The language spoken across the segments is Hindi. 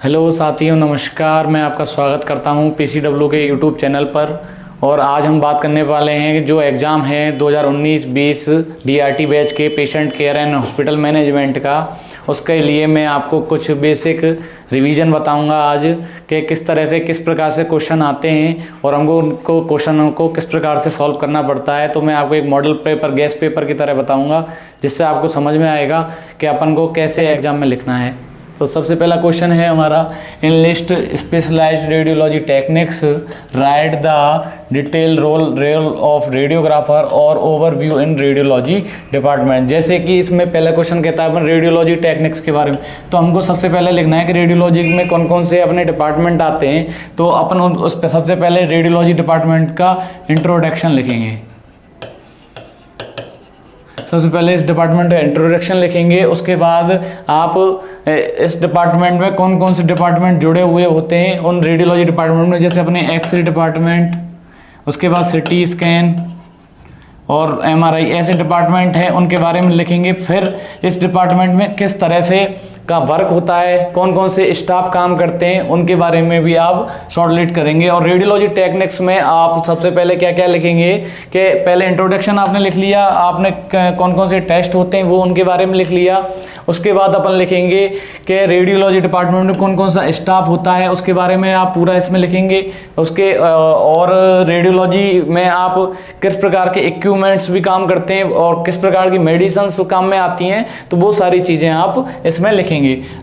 हेलो साथियों, नमस्कार। मैं आपका स्वागत करता हूं पीसीडब्ल्यू के यूट्यूब चैनल पर। और आज हम बात करने वाले हैं जो एग्ज़ाम है 2019-20 डीआरटी बैच के patient care and hospital management का। उसके लिए मैं आपको कुछ बेसिक रिवीजन बताऊंगा आज कि किस तरह से किस प्रकार से क्वेश्चन आते हैं और हमको उनको क्वेश्चनों को किस प्रकार से सॉल्व करना पड़ता है। तो मैं आपको एक मॉडल पेपर, गेस्ट पेपर की तरह बताऊंगा, जिससे आपको समझ में आएगा कि अपन को कैसे एग्ज़ाम में लिखना है। तो सबसे पहला क्वेश्चन है हमारा, enlist specialised radiology techniques, write the detail role of radiographer और ओवरव्यू इन रेडियोलॉजी डिपार्टमेंट। जैसे कि इसमें पहला क्वेश्चन कहता है अपन रेडियोलॉजी टेक्निक्स के बारे में, तो हमको सबसे पहले लिखना है कि रेडियोलॉजी में कौन कौन से अपने डिपार्टमेंट आते हैं। तो अपन उस पर सबसे पहले रेडियोलॉजी डिपार्टमेंट का इंट्रोडक्शन लिखेंगे। सबसे पहले इस डिपार्टमेंट का इंट्रोडक्शन लिखेंगे। उसके बाद आप इस डिपार्टमेंट में कौन कौन से डिपार्टमेंट जुड़े हुए होते हैं उन रेडियोलॉजी डिपार्टमेंट में, जैसे अपने एक्सरे डिपार्टमेंट, उसके बाद सिटी स्कैन और एमआरआई, ऐसे डिपार्टमेंट हैं, उनके बारे में लिखेंगे। फिर इस डिपार्टमेंट में किस तरह से का वर्क होता है, कौन कौन से स्टाफ काम करते हैं, उनके बारे में भी आप शॉर्टलिस्ट करेंगे। और रेडियोलॉजी टेक्निक्स में आप सबसे पहले क्या क्या लिखेंगे कि पहले इंट्रोडक्शन आपने लिख लिया, आपने कौन कौन से टेस्ट होते हैं वो उनके बारे में लिख लिया। उसके बाद अपन लिखेंगे कि रेडियोलॉजी डिपार्टमेंट में कौन कौन सा स्टाफ होता है, उसके बारे में आप पूरा इसमें लिखेंगे। उसके और रेडियोलॉजी में आप किस प्रकार के इक्विपमेंट्स भी काम करते हैं और किस प्रकार की मेडिसिन्स काम में आती हैं, तो वो सारी चीज़ें आप इसमें लिखेंगे।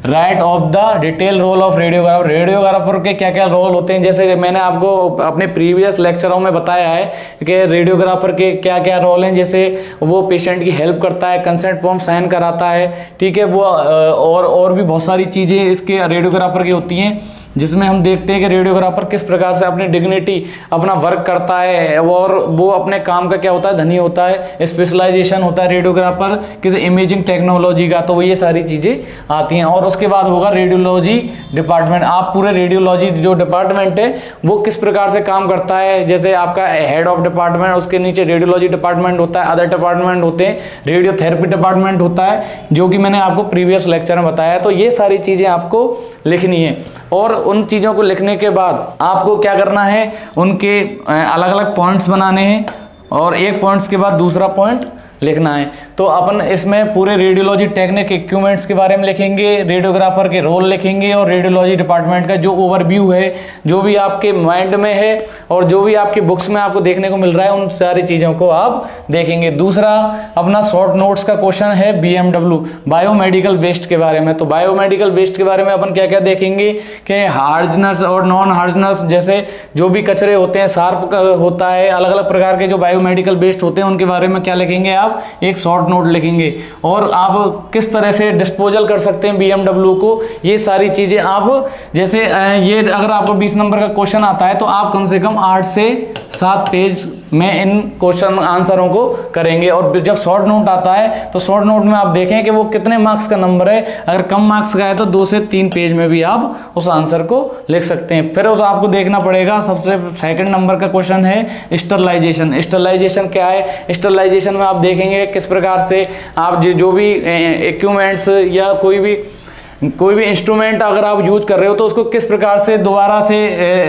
Write of the detail role of radiographer, radiographer के क्या क्या रोल होते हैं, जैसे मैंने आपको अपने प्रीवियस लेक्चरों में बताया है कि रेडियोग्राफर के क्या क्या रोल हैं। जैसे वो पेशेंट की हेल्प करता है, कंसेंट फॉर्म साइन कराता है, ठीक है, वो और भी बहुत सारी चीज़ें इसके रेडियोग्राफर की होती हैं, जिसमें हम देखते हैं कि रेडियोग्राफर किस प्रकार से अपनी डिग्निटी अपना वर्क करता है और वो अपने काम का क्या होता है, धनी होता है, स्पेशलाइजेशन होता है रेडियोग्राफर किसी इमेजिंग टेक्नोलॉजी का, तो वो ये सारी चीज़ें आती हैं। और उसके बाद होगा रेडियोलॉजी डिपार्टमेंट। आप पूरे रेडियोलॉजी जो डिपार्टमेंट है वो किस प्रकार से काम करता है, जैसे आपका हेड ऑफ डिपार्टमेंट, उसके नीचे रेडियोलॉजी डिपार्टमेंट होता है, अदर डिपार्टमेंट होते हैं, रेडियोथेरेपी डिपार्टमेंट होता है, जो कि मैंने आपको प्रीवियस लेक्चर में बताया। तो ये सारी चीज़ें आपको लिखनी है। और उन चीज़ों को लिखने के बाद आपको क्या करना है, उनके अलग अलग पॉइंट्स बनाने हैं और एक पॉइंट्स के बाद दूसरा पॉइंट लिखना है। तो अपन इसमें पूरे रेडियोलॉजी टेक्निक इक्विपमेंट्स के बारे में लिखेंगे, रेडियोग्राफर के रोल लिखेंगे और रेडियोलॉजी डिपार्टमेंट का जो ओवरव्यू है, जो भी आपके माइंड में है और जो भी आपकी बुक्स में आपको देखने को मिल रहा है, उन सारी चीज़ों को आप देखेंगे। दूसरा अपना शॉर्ट नोट्स का क्वेश्चन है बीएमडब्ल्यू, बायोमेडिकल वेस्ट के बारे में। तो बायोमेडिकल वेस्ट के बारे में अपन क्या क्या देखेंगे कि हार्जनस और नॉन हार्जनस, जैसे जो भी कचरे होते हैं, शार्प होता है, अलग अलग प्रकार के जो बायोमेडिकल वेस्ट होते हैं उनके बारे में क्या लिखेंगे, आप एक शॉर्ट नोट लिखेंगे। और आप किस तरह से डिस्पोजल कर सकते हैं बीएमडब्ल्यू को, ये सारी चीजें आप, जैसे ये अगर आपको 20 नंबर का क्वेश्चन आता है तो आप कम से कम 8 से 7 पेज में इन क्वेश्चन आंसरों को करेंगे। और जब शॉर्ट नोट आता है तो शॉर्ट नोट में आप देखें कि वो कितने मार्क्स का नंबर है। अगर कम मार्क्स का है तो 2 से 3 पेज में भी आप उस आंसर को लिख सकते हैं। फिर उस आपको देखना पड़ेगा, सबसे सेकंड नंबर का क्वेश्चन है स्टरलाइजेशन। स्टरलाइजेशन क्या है, स्टरलाइजेशन में आप देखेंगे किस प्रकार से आप जो भी इक्विपमेंट्स या कोई भी इंस्ट्रूमेंट अगर आप यूज कर रहे हो तो उसको किस प्रकार से दोबारा से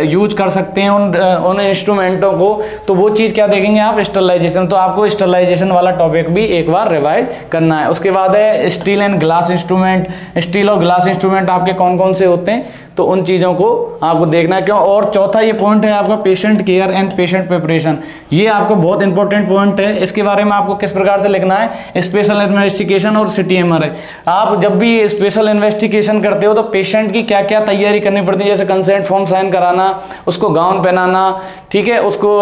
यूज कर सकते हैं उन इंस्ट्रूमेंटों को, तो वो चीज़ क्या देखेंगे आप, स्टरलाइजेशन। तो आपको स्टरलाइजेशन वाला टॉपिक भी एक बार रिवाइज करना है। उसके बाद है steel and glass instrument. Steel और ग्लास इंस्ट्रूमेंट आपके कौन कौन से होते हैं, तो उन चीज़ों को आपको देखना है क्यों। और चौथा ये पॉइंट है आपका patient care and patient preparation. ये आपको बहुत इंपॉर्टेंट पॉइंट है। इसके बारे में आपको किस प्रकार से लिखना है, स्पेशल इन्वेस्टिगेशन और सिटी एमआरआई। आप जब भी स्पेशल इन्वेस्टिगेशन करते हो तो पेशेंट की क्या क्या तैयारी करनी पड़ती है, जैसे कंसेंट फॉर्म साइन कराना, उसको गाउन पहनाना, ठीक है, उसको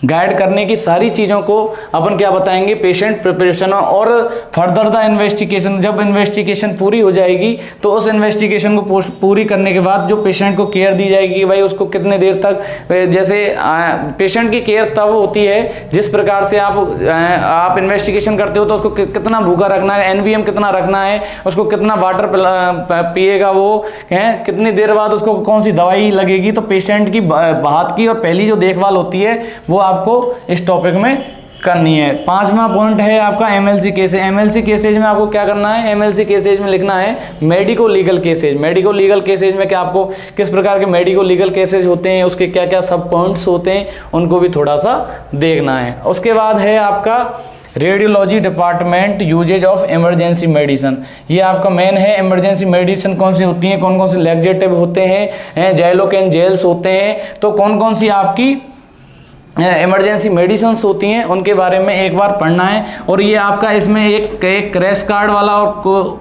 गाइड करने की सारी चीज़ों को अपन क्या बताएंगे, पेशेंट प्रिपरेशन। और फर्दर द इन्वेस्टिगेशन, जब इन्वेस्टिगेशन पूरी हो जाएगी तो उस इन्वेस्टिगेशन को पूरी करने के बाद जो पेशेंट को केयर दी जाएगी कि भाई उसको कितने देर तक, जैसे पेशेंट की केयर तब होती है जिस प्रकार से आप इन्वेस्टिगेशन करते हो तो उसको कितना भूखा रखना है, एनवीएम कितना रखना है, उसको कितना वाटर पिएगा, वो कितनी देर बाद उसको कौन सी दवाई लगेगी। तो पेशेंट की बात की और पहली जो देखभाल होती है वो आपको इस टॉपिक में करनी है। 5वां पॉइंट है आपका एमएलसी केसेज। एमएलसी केसेज में आपको क्या करना है, एमएलसी केसेज में लिखना है medico legal cases. Medico legal cases में क्या आपको किस प्रकार के मेडिको लीगल केसेज होते हैं, उसके क्या क्या सब पॉइंट्स होते हैं, उनको भी थोड़ा सा देखना है। उसके बाद है आपका radiology department uses of emergency medicine. ये आपका मेन है। इमरजेंसी मेडिसिन कौन सी होती है, कौन कौन से लैक्सेटिव होते हैं, जैलोकेन जेल्स होते हैं, तो कौन कौन सी आपकी इमरजेंसी मेडिसिन होती हैं उनके बारे में एक बार पढ़ना है। और ये आपका इसमें एक क्रैश कार्ड वाला और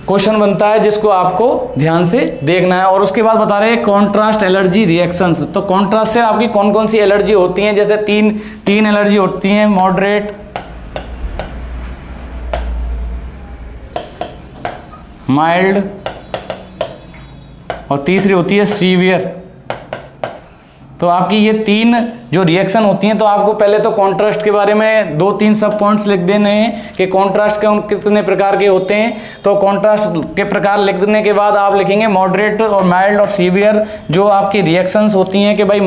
क्वेश्चन बनता है जिसको आपको ध्यान से देखना है। और उसके बाद बता रहे हैं कॉन्ट्रास्ट एलर्जी रिएक्शंस। तो कॉन्ट्रास्ट से आपकी कौन कौन सी एलर्जी होती हैं, जैसे तीन एलर्जी होती हैं, मॉडरेट, माइल्ड और तीसरी होती है सीवियर। तो आपकी ये 3 जो रिएक्शन होती हैं, तो आपको पहले तो कॉन्ट्रास्ट के बारे में 2-3 सब पॉइंट्स लिख देने हैं कि कॉन्ट्रास्ट के कितने प्रकार के होते हैं। तो कॉन्ट्रास्ट के प्रकार लिख देने के बाद आप लिखेंगे मॉडरेट और माइल्ड और सीवियर जो आपकी रिएक्शंस होती हैं कि भाई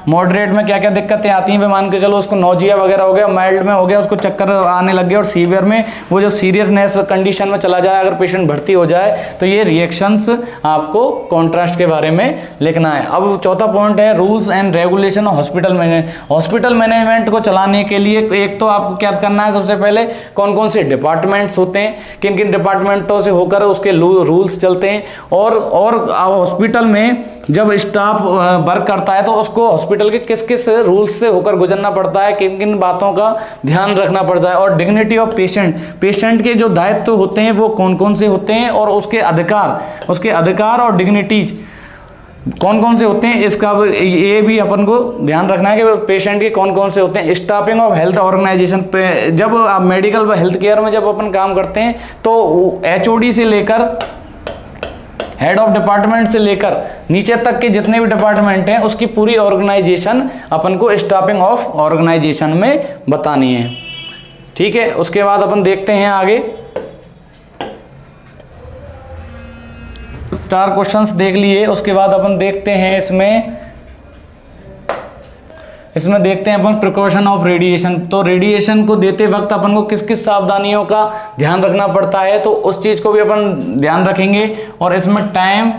मॉडरेट में क्या क्या दिक्कतें आती हैं। मान के चलो उसको नोजिया वगैरह हो गया, माइल्ड में हो गया उसको चक्कर आने लग गया, और सीवियर में वो जब सीरियसनेस कंडीशन में चला जाए, अगर पेशेंट भर्ती हो जाए, तो ये रिएक्शंस आपको कॉन्ट्रास्ट के बारे में लिखना है। अब चौथा पॉइंट है rules and regulation of hospital management. Hospital management को चलाने के लिए एक तो आपको क्या करना है, सबसे पहले कौन कौन से डिपार्टमेंट्स होते हैं, किन किन डिपार्टमेंटों से होकर उसके रूल्स चलते हैं, और हॉस्पिटल में जब स्टाफ वर्क करता है तो उसको हॉस्पिटल के किस किस रूल्स से होकर गुजरना पड़ता है, किन किन बातों का ध्यान रखना पड़ता है, और डिग्निटी ऑफ पेशेंट के जो दायित्व होते हैं वो कौन कौन से होते हैं, और उसके अधिकार और डिग्निटीज कौन कौन से होते हैं, इसका ये भी अपन को ध्यान रखना है कि पेशेंट के कौन कौन से होते हैं। स्टाफिंग ऑफ हेल्थ ऑर्गेनाइजेशन पे जब आप मेडिकल व हेल्थ केयर में जब अपन काम करते हैं तो HOD से लेकर हेड ऑफ डिपार्टमेंट से लेकर नीचे तक के जितने भी डिपार्टमेंट हैं उसकी पूरी ऑर्गेनाइजेशन अपन को स्टाफिंग ऑफ ऑर्गेनाइजेशन में बतानी है। ठीक है, उसके बाद अपन देखते हैं आगे 4 क्वेश्चंस देख लिए। उसके बाद अपन देखते हैं इसमें देखते हैं अपन प्रिकॉशन ऑफ रेडिएशन। तो रेडिएशन को देते वक्त अपन को किस किस सावधानियों का ध्यान रखना पड़ता है, तो उस चीज को भी अपन ध्यान रखेंगे। और इसमें time,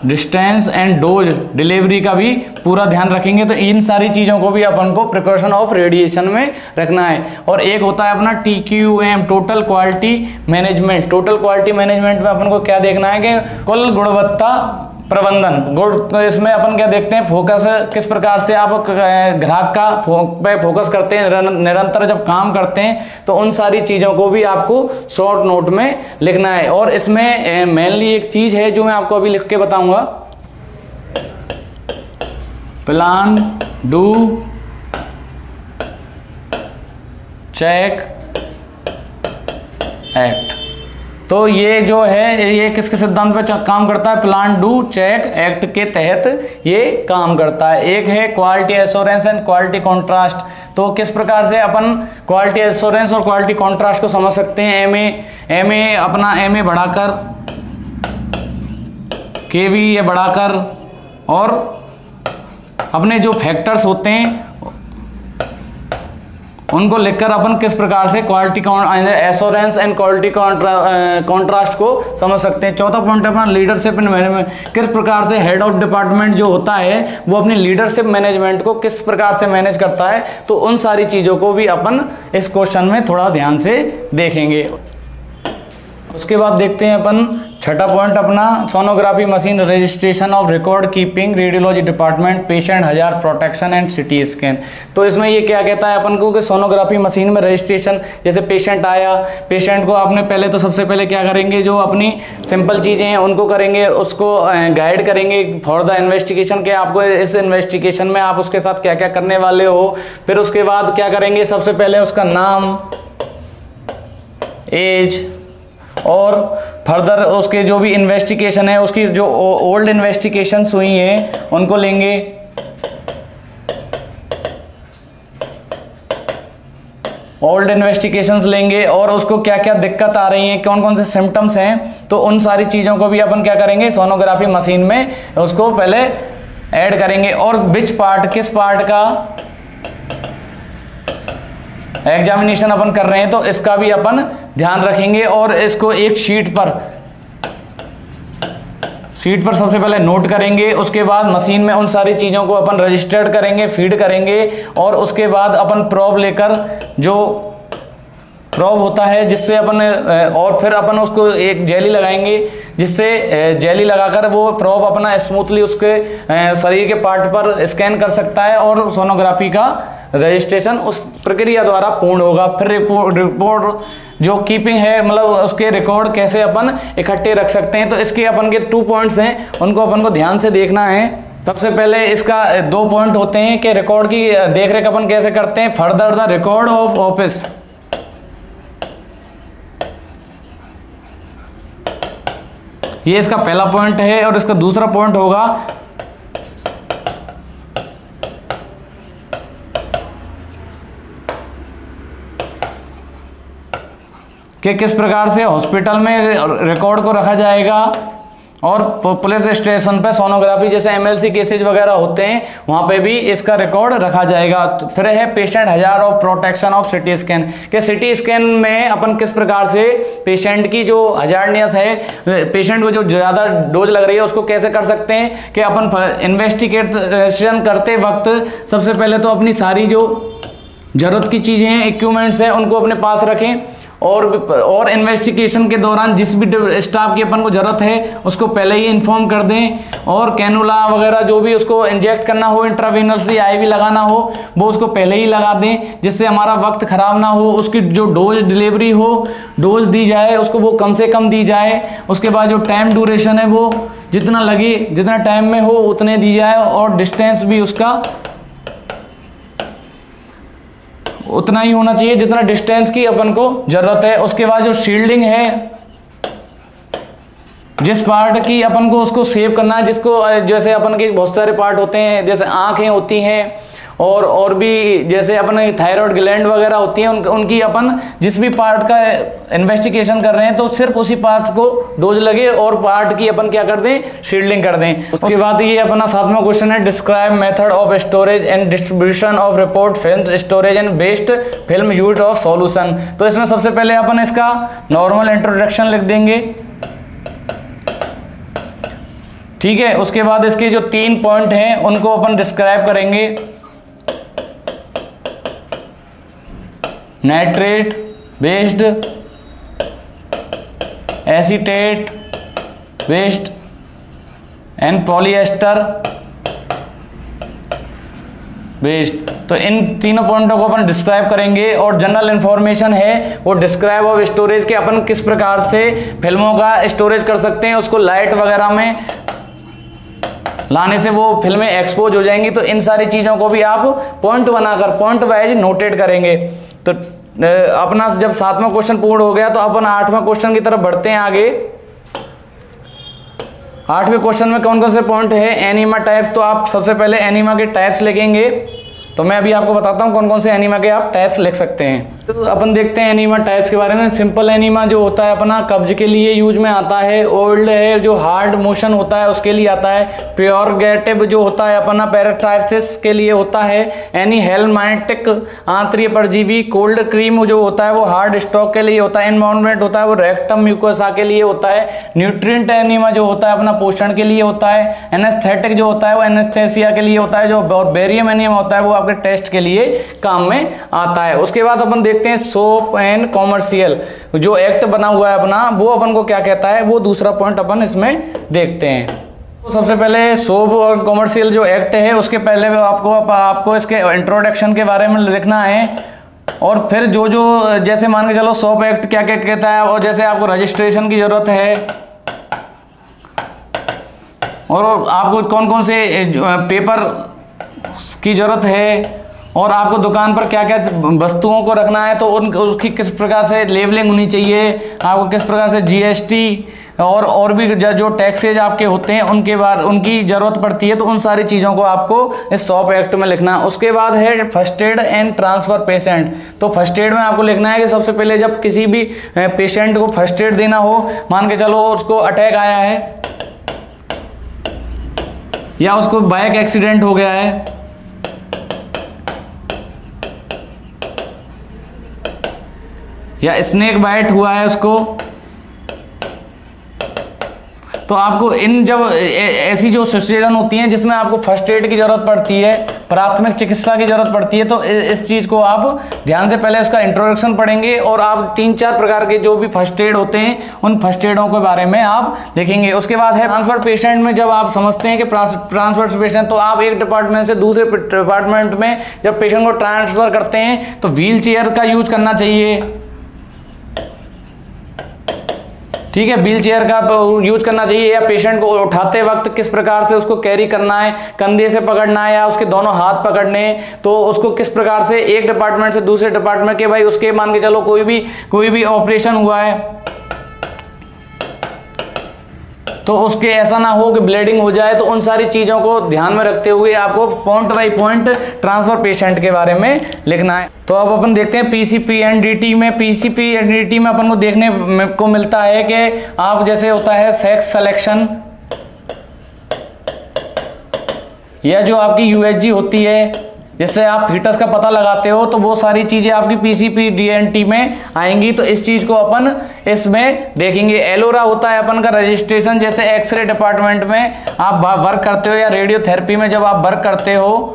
distance and dose delivery का भी पूरा ध्यान रखेंगे। तो इन सारी चीज़ों को भी अपन को प्रिकॉशन ऑफ रेडिएशन में रखना है। और एक होता है अपना TQM total quality management. Total quality management में अपन को क्या देखना है कि कुल गुणवत्ता प्रबंधन। तो इसमें अपन क्या देखते हैं, फोकस किस प्रकार से आप ग्राहक का पे फोकस करते हैं, निरंतर जब काम करते हैं, तो उन सारी चीज़ों को भी आपको शॉर्ट नोट में लिखना है। और इसमें मेनली एक चीज़ है जो मैं आपको अभी लिख के बताऊंगा, प्लान, डू, चेक, एक्ट। तो ये जो है ये किसके सिद्धांत पे काम करता है, प्लान, डू, चेक, एक्ट के तहत ये काम करता है। एक है quality assurance and quality contrast. तो किस प्रकार से अपन क्वालिटी एश्योरेंस और क्वालिटी कॉन्ट्रास्ट को समझ सकते हैं, एमए बढ़ाकर, केवी ये बढ़ाकर, और अपने जो फैक्टर्स होते हैं उनको लिखकर अपन किस प्रकार से quality assurance and quality contrast को समझ सकते हैं। चौथा पॉइंट अपना लीडरशिप एंड मैनेजमेंट। किस प्रकार से हेड ऑफ डिपार्टमेंट जो होता है वो अपनी लीडरशिप मैनेजमेंट को किस प्रकार से मैनेज करता है, तो उन सारी चीज़ों को भी अपन इस क्वेश्चन में थोड़ा ध्यान से देखेंगे। उसके बाद देखते हैं अपन छठा पॉइंट अपना sonography machine registration of record keeping radiology department patient हजार प्रोटेक्शन एंड सिटी स्कैन। तो इसमें ये क्या कहता है अपन को कि सोनोग्राफी मशीन में रजिस्ट्रेशन, जैसे पेशेंट आया, पेशेंट को आपने पहले तो सबसे पहले क्या करेंगे, जो अपनी सिंपल चीज़ें हैं उनको करेंगे, उसको गाइड करेंगे फॉर द इन्वेस्टिगेशन के आपको इस इन्वेस्टिगेशन में आप उसके साथ क्या क्या करने वाले हो। फिर उसके बाद क्या करेंगे, सबसे पहले उसका नाम, एज, और फर्दर उसके जो भी इन्वेस्टिगेशन है उसकी जो ओल्ड इन्वेस्टिगेशंस हुई हैं उनको लेंगे। ओल्ड इन्वेस्टिगेशंस लेंगे और उसको क्या क्या दिक्कत आ रही है, कौन कौन से सिम्टम्स हैं, तो उन सारी चीज़ों को भी अपन क्या करेंगे, सोनोग्राफी मशीन में उसको पहले ऐड करेंगे। और विच पार्ट, किस पार्ट का एग्जामिनेशन अपन कर रहे हैं तो इसका भी अपन ध्यान रखेंगे और इसको एक शीट पर सबसे पहले नोट करेंगे। उसके बाद मशीन में उन सारी चीज़ों को अपन रजिस्टर्ड करेंगे, फीड करेंगे और उसके बाद अपन प्रोब लेकर, जो प्रोब होता है जिससे अपन, और फिर अपन उसको एक जेली लगाएंगे जिससे जेली लगाकर वो प्रोब अपना स्मूथली उसके शरीर के पार्ट पर स्कैन कर सकता है और सोनोग्राफी का रजिस्ट्रेशन उस प्रक्रिया द्वारा पूर्ण होगा। फिर रिपोर्ट जो कीपिंग है, मतलब उसके रिकॉर्ड कैसे अपन इकट्ठे रख सकते हैं, तो इसके अपन के 2 पॉइंट्स हैं, उनको अपन को ध्यान से देखना है। सबसे पहले इसका 2 पॉइंट होते हैं कि रिकॉर्ड की देखरेख अपन कैसे करते हैं। Further the record of office, ये इसका पहला पॉइंट है। और इसका दूसरा पॉइंट होगा कि किस प्रकार से हॉस्पिटल में रिकॉर्ड को रखा जाएगा और पुलिस स्टेशन पे सोनोग्राफी जैसे एमएलसी केसेज वगैरह होते हैं वहाँ पे भी इसका रिकॉर्ड रखा जाएगा। तो फिर है patient hazard of protection of CT scan, कि सिटी स्कैन में अपन किस प्रकार से पेशेंट की जो हजार्डनेस है, पेशेंट को जो ज़्यादा डोज लग रही है उसको कैसे कर सकते हैं कि अपन इन्वेस्टिगेशन करते वक्त सबसे पहले तो अपनी सारी जो ज़रूरत की चीज़ें हैं, इक्विपमेंट्स हैं, उनको अपने पास रखें और इन्वेस्टिगेशन के दौरान जिस भी स्टाफ की अपन को ज़रूरत है उसको पहले ही इन्फॉर्म कर दें और कैनुला वगैरह जो भी उसको इंजेक्ट करना हो, इंट्रावेनसली आईवी लगाना हो, वो उसको पहले ही लगा दें जिससे हमारा वक्त ख़राब ना हो। उसकी जो डोज डिलीवरी हो, डोज दी जाए उसको वो कम से कम दी जाए। उसके बाद जो टाइम ड्यूरेशन है वो जितना लगे, जितना टाइम में हो उतने दी जाए और डिस्टेंस भी उसका उतना ही होना चाहिए जितना डिस्टेंस की अपन को जरूरत है। उसके बाद जो शील्डिंग है, जिस पार्ट की अपन को उसको सेव करना है, जिसको जैसे अपन के बहुत सारे पार्ट होते हैं, जैसे आंखें होती हैं और भी जैसे अपन थायराइड ग्लैंड वगैरह होती हैं, उनकी अपन जिस भी पार्ट का इन्वेस्टिगेशन कर रहे हैं तो सिर्फ उसी पार्ट को डोज लगे और पार्ट की अपन क्या कर दें, शील्डिंग कर दें। उसके बाद ये अपना 7वां क्वेश्चन है, describe method of storage and distribution of report film, storage and waste film use of solution. तो इसमें सबसे पहले अपन इसका नॉर्मल इंट्रोडक्शन लिख देंगे, ठीक है। उसके बाद इसके जो 3 पॉइंट हैं उनको अपन डिस्क्राइब करेंगे, nitrate based, acetate based and polyester based. तो इन तीनों पॉइंटों को अपन डिस्क्राइब करेंगे और जनरल इंफॉर्मेशन है वो डिस्क्राइब ऑफ स्टोरेज के अपन किस प्रकार से फिल्मों का स्टोरेज कर सकते हैं, उसको लाइट वगैरह में लाने से वो फिल्में एक्सपोज हो जाएंगी। तो इन सारी चीज़ों को भी आप पॉइंट बनाकर पॉइंट वाइज नोटेड करेंगे। तो अपना जब 7वां क्वेश्चन पूर्ण हो गया तो अपन 8वां क्वेश्चन की तरफ बढ़ते हैं आगे। 8वें क्वेश्चन में कौन कौन से पॉइंट है, एनीमा टाइप्स। तो आप सबसे पहले एनीमा के टाइप्स लिखेंगे। तो मैं अभी आपको बताता हूँ कौन कौन से एनीमा के आप टाइप्स लिख सकते हैं। तो अपन देखते हैं एनीमा टाइप्स के बारे में। सिंपल एनीमा जो होता है अपना कब्ज के लिए यूज में आता है। ओल्ड है जो हार्ड मोशन होता है उसके लिए आता है। प्योरगेटिव जो होता है अपना पैराटाइसिस के लिए होता है। एनी हेलमाइटिक आंतरीय परजीवी। कोल्ड क्रीम जो होता है वो हार्ड स्ट्रोक के लिए होता है। इन्वायरमेंट होता है वो रेक्टम म्यूकोसा के लिए होता है। न्यूट्रिएंट एनीमा जो होता है अपना पोषण के लिए होता है। एनेस्थेटिक जो होता है वो एनेस्थेसिया के लिए होता है। जो और बेरियम एनीमा होता है वो आपके टेस्ट के लिए काम में आता है। उसके बाद अपन देखते हैं सोप एंड कॉमर्शियल जो एक्ट बना हुआ है अपना, वो अपन को क्या कहता है, वो दूसरा पॉइंट अपन इसमें देखते हैं। तो सबसे पहले सोप और कॉमर्शियल जो एक्ट है उसके पहले आपको इसके इंट्रोडक्शन के बारे में लिखना है और फिर जो जैसे मान के चलो सोप एक्ट क्या क्या कहता है और जैसे आपको रजिस्ट्रेशन की जरूरत है और आपको कौन कौन से पेपर की जरूरत है और आपको दुकान पर क्या क्या वस्तुओं को रखना है तो उसकी किस प्रकार से लेबलिंग होनी चाहिए, आपको किस प्रकार से जीएसटी और भी जो टैक्सेज आपके होते हैं उनकी ज़रूरत पड़ती है। तो उन सारी चीज़ों को आपको इस सॉप एक्ट में लिखना। उसके बाद है first aid and transfer patient. तो फर्स्ट एड में आपको लिखना है कि सबसे पहले जब किसी भी पेशेंट को फर्स्ट एड देना हो, मान के चलो उसको अटैक आया है या उसको बाइक एक्सीडेंट हो गया है, या स्नेक बाइट हुआ है उसको, तो आपको इन जब ऐसी जो सिचुएशन होती हैं जिसमें आपको फर्स्ट एड की ज़रूरत पड़ती है, प्राथमिक चिकित्सा की ज़रूरत पड़ती है, तो इस चीज़ को आप ध्यान से पहले उसका इंट्रोडक्शन पढ़ेंगे और आप 3-4 प्रकार के जो भी फर्स्ट एड होते हैं उन फर्स्ट एडों के बारे में आप लिखेंगे। उसके बाद है ट्रांसफर पेशेंट में, जब आप समझते हैं कि ट्रांसफर पेशेंट, तो आप एक डिपार्टमेंट से दूसरे डिपार्टमेंट में जब पेशेंट को ट्रांसफ़र करते हैं तो व्हील चेयर का यूज करना चाहिए। ठीक है, व्हील चेयर का यूज करना चाहिए, या पेशेंट को उठाते वक्त किस प्रकार से उसको कैरी करना है, कंधे से पकड़ना है या उसके दोनों हाथ पकड़ने हैं, तो उसको किस प्रकार से एक डिपार्टमेंट से दूसरे डिपार्टमेंट के, भाई उसके मान के चलो कोई भी ऑपरेशन हुआ है तो उसके ऐसा ना हो कि ब्लीडिंग हो जाए, तो उन सारी चीज़ों को ध्यान में रखते हुए आपको point by point transfer patient के बारे में लिखना है। तो अब अपन देखते हैं पीसीपीएनडीटी में। पीसीपीएनडीटी में अपन को देखने को मिलता है कि आप जैसे होता है सेक्स सिलेक्शन, या जो आपकी यूएचजी होती है जिससे आप फीटस का पता लगाते हो, तो वो सारी चीज़ें आपकी पीसीपीडीएनटी में आएंगी। तो इस चीज़ को अपन इसमें देखेंगे। एलोरा होता है अपन का रजिस्ट्रेशन, जैसे एक्सरे डिपार्टमेंट में आप वर्क करते हो या रेडियोथेरेपी में जब आप वर्क करते हो,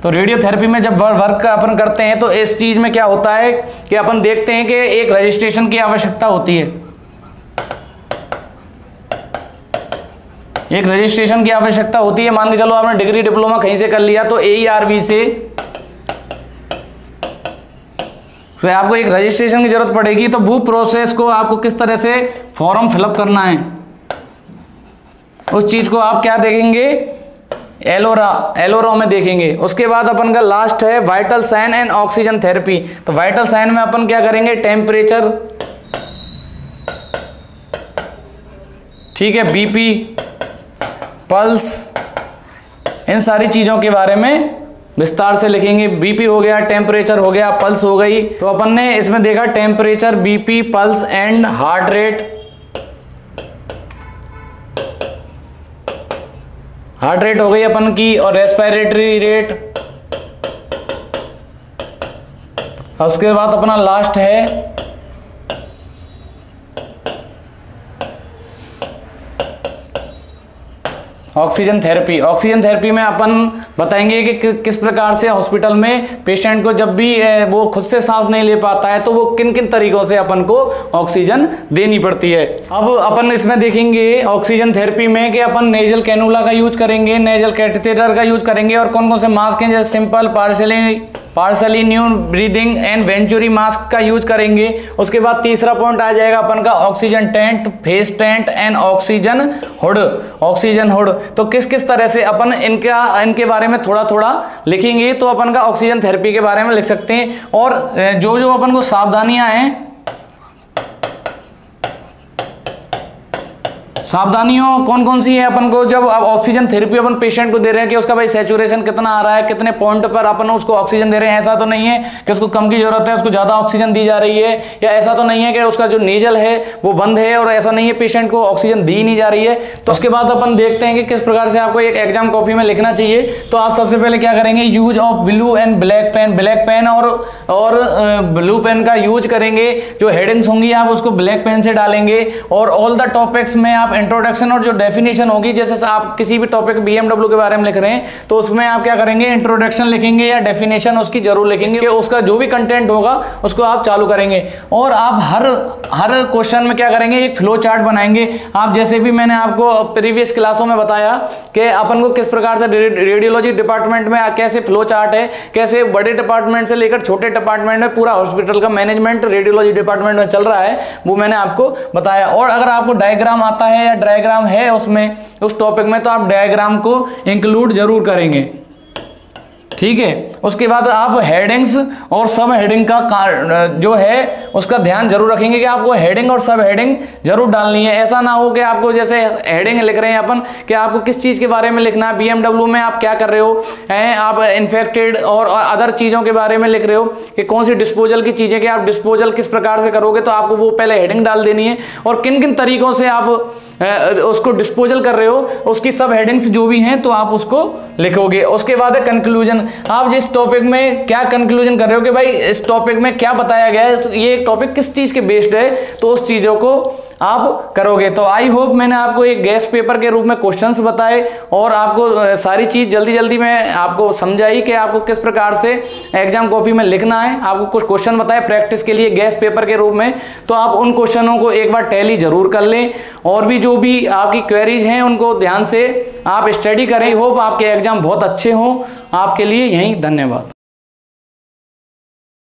तो रेडियोथेरेपी में जब वर्क अपन करते हैं तो इस चीज़ में क्या होता है कि अपन देखते हैं कि एक रजिस्ट्रेशन की आवश्यकता होती है, एक रजिस्ट्रेशन की आवश्यकता होती है। मान के चलो आपने डिग्री डिप्लोमा कहीं से कर लिया, तो AERB से तो आपको एक रजिस्ट्रेशन की जरूरत पड़ेगी। तो वो प्रोसेस को आपको किस तरह से फॉर्म फिलअप करना है, उस चीज को आप क्या देखेंगे, एलोरा में देखेंगे। उसके बाद अपन का लास्ट है vital sign and oxygen therapy. तो वाइटल साइन में अपन क्या करेंगे, टेम्परेचर, ठीक है, बीपी, पल्स, इन सारी चीज़ों के बारे में विस्तार से लिखेंगे। बीपी हो गया, टेम्परेचर हो गया, पल्स हो गई। तो अपन ने इसमें देखा temperature, BP, pulse and heart rate. Heart rate हो गई अपन की, और रेस्पिरेटरी रेट। उसके बाद अपना लास्ट है ऑक्सीजन थेरेपी। ऑक्सीजन थेरेपी में अपन बताएंगे कि किस प्रकार से हॉस्पिटल में पेशेंट को जब भी वो खुद से सांस नहीं ले पाता है तो वो किन किन तरीकों से अपन को ऑक्सीजन देनी पड़ती है। अब अपन इसमें देखेंगे ऑक्सीजन थेरेपी में कि अपन नेजल कैनुला का यूज करेंगे, नेजल कैथेटर का यूज करेंगे, और कौन कौन से मास्क हैं, जैसे simple, partially new breathing and venturi mask का यूज करेंगे। उसके बाद तीसरा पॉइंट आ जाएगा अपन का oxygen tent, face tent and oxygen hood. Oxygen hood तो किस किस तरह से अपन इनके बारे में थोड़ा थोड़ा लिखेंगे, तो अपन का ऑक्सीजन थेरेपी के बारे में लिख सकते हैं। और जो जो अपन को सावधानियां हैं, सावधानियों कौन कौन सी है अपन को, जब अब ऑक्सीजन थेरेपी अपन पेशेंट को दे रहे हैं कि उसका भाई सैचुरेशन कितना आ रहा है, कितने पॉइंट पर अपन उसको ऑक्सीजन दे रहे हैं। ऐसा तो नहीं है कि उसको कम की जरूरत है, उसको ज्यादा ऑक्सीजन दी जा रही है, या ऐसा तो नहीं है कि उसका जो नेजल है वो बंद है, और ऐसा नहीं है पेशेंट को ऑक्सीजन दी नहीं जा रही है। तो उसके बाद अपन देखते हैं कि किस प्रकार से आपको एक एग्जाम कॉपी में लिखना चाहिए। तो आप सबसे पहले क्या करेंगे, use of blue and black pen. Black pen और ब्लू पेन का यूज करेंगे। जो हेडिंग्स होंगी आप उसको ब्लैक पेन से डालेंगे, और ऑल द टॉपिक्स में आप इंट्रोडक्शन और जो डेफिनेशन होगी, जैसे आप किसी भी टॉपिक BMW के बारे में लिख रहे हैं तो उसमें आप क्या करेंगे, इंट्रोडक्शन लिखेंगे या डेफिनेशन उसकी जरूर लिखेंगे, कि उसका जो भी कंटेंट होगा उसको आप चालू करेंगे। और आप हर क्वेश्चन में क्या करेंगे, एक फ्लो चार्ट बनाएंगे। आप जैसे भी मैंने आपको प्रीवियस क्लासों में बताया कि अपन को किस प्रकार से रेडियोलॉजी डिपार्टमेंट में कैसे फ्लो चार्ट है, कैसे बड़े डिपार्टमेंट से लेकर छोटे डिपार्टमेंट में पूरा हॉस्पिटल का मैनेजमेंट रेडियोलॉजी डिपार्टमेंट में चल रहा है, वो मैंने आपको बताया। और अगर आपको डायग्राम आता है या डायग्राम है उसमें उस टॉपिक में, तो आप डायग्राम को इंक्लूड जरूर करेंगे, ठीक है। उसके बाद आप हेडिंग्स और सब हेडिंग का जो है उसका ध्यान जरूर रखेंगे कि आपको हेडिंग और सब हेडिंग जरूर डालनी है। ऐसा ना हो कि आपको जैसे हेडिंग लिख रहे हैं अपन कि आपको किस चीज़ के बारे में लिखना है, BMW में आप क्या कर रहे हो, आप इन्फेक्टेड और अदर चीज़ों के बारे में लिख रहे हो कि कौन सी डिस्पोजल की चीज़ें कि आप डिस्पोजल किस प्रकार से करोगे, तो आपको वो पहले हेडिंग डाल देनी है। और किन किन तरीकों से आप उसको डिस्पोजल कर रहे हो, उसकी सब हेडिंग्स जो भी हैं तो आप उसको लिखोगे। उसके बाद है कंक्लूजन, आप जिस टॉपिक में क्या कंक्लूजन कर रहे हो कि भाई इस टॉपिक में क्या बताया गया है, ये टॉपिक किस चीज के बेस्ड है, तो उस चीजों को आप करोगे। तो आई होप मैंने आपको एक गेस्ट पेपर के रूप में क्वेश्चंस बताए और आपको सारी चीज जल्दी जल्दी में आपको समझाई कि आपको किस प्रकार से एग्जाम कॉपी में लिखना है। आपको कुछ क्वेश्चन बताए प्रैक्टिस के लिए गेस्ट पेपर के रूप में, तो आप उन क्वेश्चनों को एक बार टैली जरूर कर लें और भी जो भी आपकी क्वेरीज हैं उनको ध्यान से आप स्टडी करें। होप आपके एग्जाम बहुत अच्छे हों। आपके लिए यही धन्यवाद।